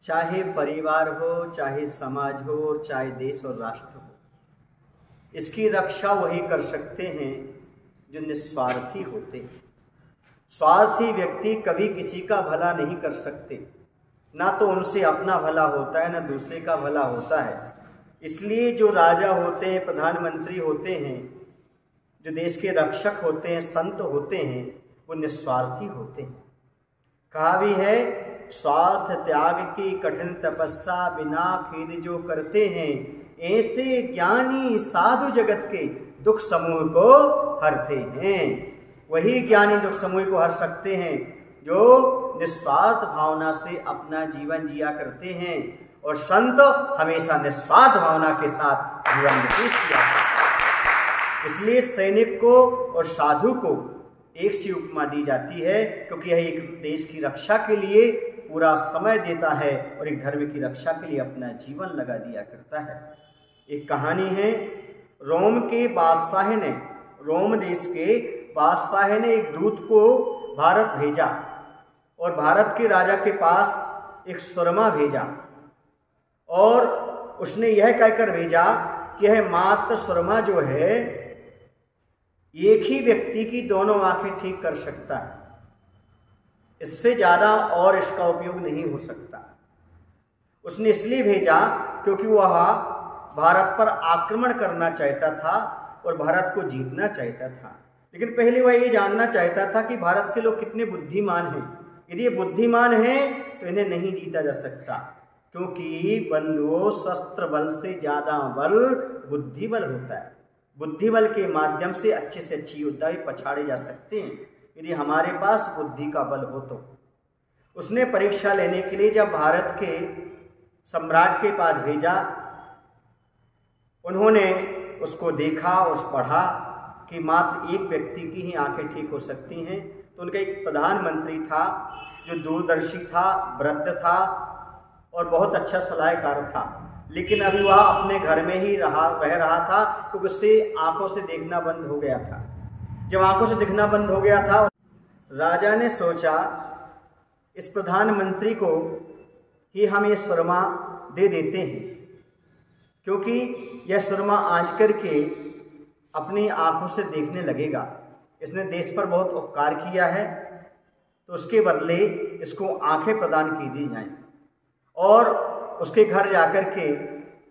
चाहे परिवार हो, चाहे समाज हो, चाहे देश और राष्ट्र हो, इसकी रक्षा वही कर सकते हैं जो निस्वार्थी होते हैं। स्वार्थी व्यक्ति कभी किसी का भला नहीं कर सकते, ना तो उनसे अपना भला होता है ना दूसरे का भला होता है। इसलिए जो राजा होते हैं, प्रधानमंत्री होते हैं, जो देश के रक्षक होते हैं, संत होते हैं, वो निस्वार्थी होते हैं। कहा भी है, स्वार्थ त्याग की कठिन तपस्या बिना खेद जो करते हैं, ऐसे ज्ञानी साधु जगत के दुख समूह को हरते हैं। वही ज्ञानी दुख समूह को हर सकते हैं जो निस्वार्थ भावना से अपना जीवन जिया करते हैं, और संत हमेशा निस्वार्थ भावना के साथ जीवन व्यतीत किया। इसलिए सैनिक को और साधु को एक सी उपमा दी जाती है, क्योंकि यह एक देश की रक्षा के लिए पूरा समय देता है और एक धर्म की रक्षा के लिए अपना जीवन लगा दिया करता है। एक कहानी है, रोम के बादशाह ने, रोम देश के बादशाह ने एक दूत को भारत भेजा और भारत के राजा के पास एक सुरमा भेजा, और उसने यह कहकर भेजा कि यह मात्र सुरमा जो है एक ही व्यक्ति की दोनों आंखें ठीक कर सकता है, इससे ज़्यादा और इसका उपयोग नहीं हो सकता। उसने इसलिए भेजा क्योंकि वह भारत पर आक्रमण करना चाहता था और भारत को जीतना चाहता था। लेकिन पहले वह ये जानना चाहता था कि भारत के लोग कितने बुद्धिमान हैं। यदि ये बुद्धिमान हैं तो इन्हें नहीं जीता जा सकता, क्योंकि बंधुओं, शस्त्र बल से ज़्यादा बल बुद्धि बल होता है। बुद्धि बल के माध्यम से अच्छी योद्धा भी पछाड़े जा सकते हैं यदि हमारे पास बुद्धि का बल हो तो। उसने परीक्षा लेने के लिए जब भारत के सम्राट के पास भेजा, उन्होंने उसको देखा, उस पढ़ा कि मात्र एक व्यक्ति की ही आंखें ठीक हो सकती हैं। तो उनका एक प्रधानमंत्री था जो दूरदर्शी था, वृद्ध था और बहुत अच्छा सलाहकार था, लेकिन अभी वह अपने घर में ही रह रहा था, क्योंकि उससे आंखों से देखना बंद हो गया था। जब आंखों से दिखना बंद हो गया था, राजा ने सोचा इस प्रधानमंत्री को ही हम ये सुरमा दे देते हैं, क्योंकि यह सुरमा आज करके अपनी आंखों से देखने लगेगा। इसने देश पर बहुत उपकार किया है, तो उसके बदले इसको आंखें प्रदान की दी जाएं। और उसके घर जाकर के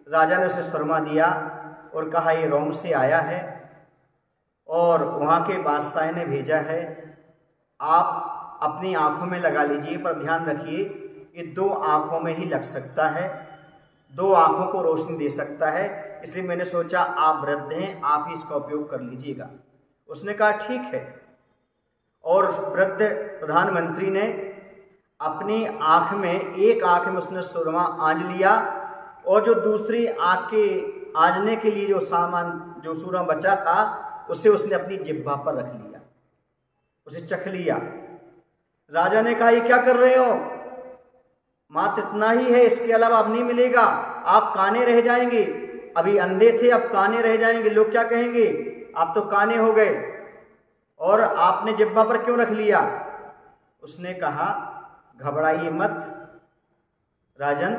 राजा ने उसे सुरमा दिया और कहा ये रोम से आया है और वहाँ के बादशाह ने भेजा है, आप अपनी आंखों में लगा लीजिए, पर ध्यान रखिए ये 2 आंखों में ही लग सकता है, 2 आंखों को रोशनी दे सकता है, इसलिए मैंने सोचा आप वृद्ध हैं, आप ही इसका उपयोग कर लीजिएगा। उसने कहा ठीक है, और उस वृद्ध प्रधानमंत्री ने अपनी आँख में, एक आँख में उसने सुरमा आंज लिया, और जो दूसरी आँख के आंजने के लिए जो सामान, जो सुरमा बचा था, उसे उसने अपनी जिह्वा पर रख लिया, उसे चख लिया। राजा ने कहा ये क्या कर रहे हो, मात्र इतना ही है, इसके अलावा अब नहीं मिलेगा, आप काने रह जाएंगे। अभी अंधे थे, अब काने रह जाएंगे, लोग क्या कहेंगे, आप तो काने हो गए, और आपने जिह्वा पर क्यों रख लिया। उसने कहा घबराइए मत राजन,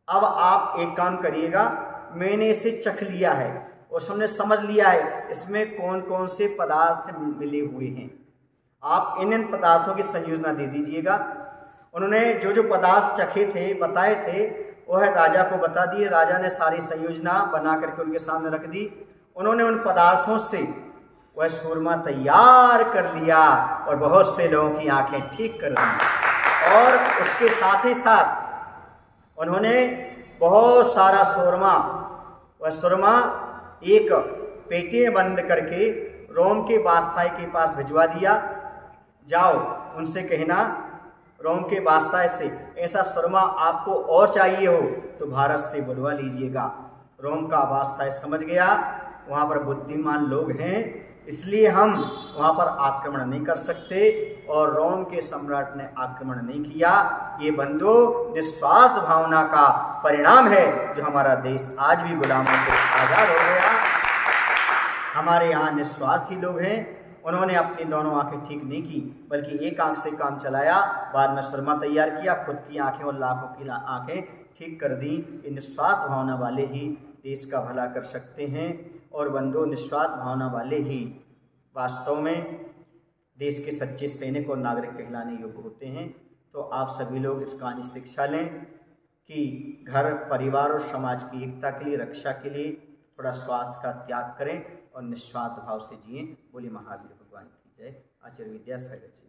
अब आप एक काम करिएगा, मैंने इसे चख लिया है और हमने समझ लिया है इसमें कौन कौन से पदार्थ मिले हुए हैं, आप इन पदार्थों की संयोजना दे दीजिएगा। उन्होंने जो जो पदार्थ चखे थे, बताए थे, वह राजा को बता दिए। राजा ने सारी संयोजना बना करके उनके सामने रख दी। उन्होंने उन पदार्थों से वह सुरमा तैयार कर लिया और बहुत से लोगों की आंखें ठीक कर दी। और उसके साथ ही साथ उन्होंने बहुत सारा सुरमा, वह सुरमा एक पेटी में बंद करके रोम के बादशाह के पास भिजवा दिया। जाओ उनसे कहना, रोम के बादशाह से ऐसा सुरमा आपको और चाहिए हो तो भारत से बुलवा लीजिएगा। रोम का बादशाह समझ गया वहाँ पर बुद्धिमान लोग हैं, इसलिए हम वहाँ पर आक्रमण नहीं कर सकते, और रोम के सम्राट ने आक्रमण नहीं किया। ये बंधु निस्वार्थ भावना का परिणाम है जो हमारा देश आज भी गुलामों से आज़ाद हो गया। हमारे यहाँ निस्वार्थी लोग हैं, उन्होंने अपनी दोनों आंखें ठीक नहीं की, बल्कि एक आंख से काम चलाया, बाद में सुरमा तैयार किया, खुद की आंखें और लाखों की आंखें ठीक कर दी। इन निस्वार्थ भावना वाले ही देश का भला कर सकते हैं, और बंधु निस्वार्थ भावना वाले ही वास्तव में देश के सच्चे सैनिक और नागरिक कहलाने योग्य होते हैं। तो आप सभी लोग इस कहानी से शिक्षा लें कि घर, परिवार और समाज की एकता के लिए, रक्षा के लिए थोड़ा स्वार्थ का त्याग करें और निस्वार्थ भाव से जिएं। बोले महावीर भगवान की जय। आचार्य विद्यासागर जी।